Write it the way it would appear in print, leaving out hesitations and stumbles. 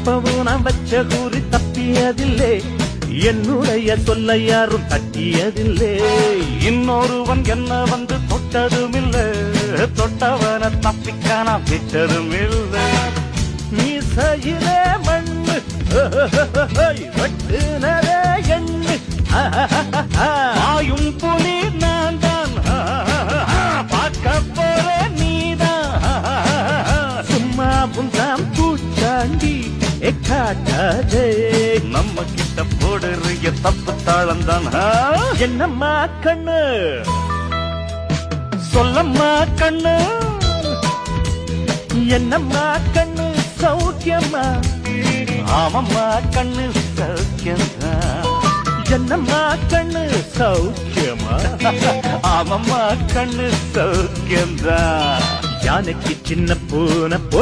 எப்பவும் நான் வச்ச கூறி தப்பியதில்லை, என்னுடைய சொல்ல யாரும் தட்டியதில்லை. இன்னொருவன் என்ன வந்து தொட்டதுமில்லை, தொட்டவன தப்பிக்க நான் விட்டதும் இல்லை. மீசையிலே மண்ணு வெட்டுனதே எண்ணு, ஆயும் புலி நான் தான், பார்க்க போற நீதான். சும்மா புந்தாம் பூச்சாண்டி காட்டாதே, நம்ம கிட்ட போடுறிய தப்பு தாளம் தான். என்னம்மா கண்ணு சொல்லம்மா கண்ணு, என்னம்மா கண்ணு சௌக்கியம்மா? ஆமம்மா கண்ணு சௌக்கியம்மா. என்னம்மா கண்ணு சௌக்கியமா? ஆமம்மா கண்ணு சௌக்கியம்தான். யானைக்கு சின்ன பூனை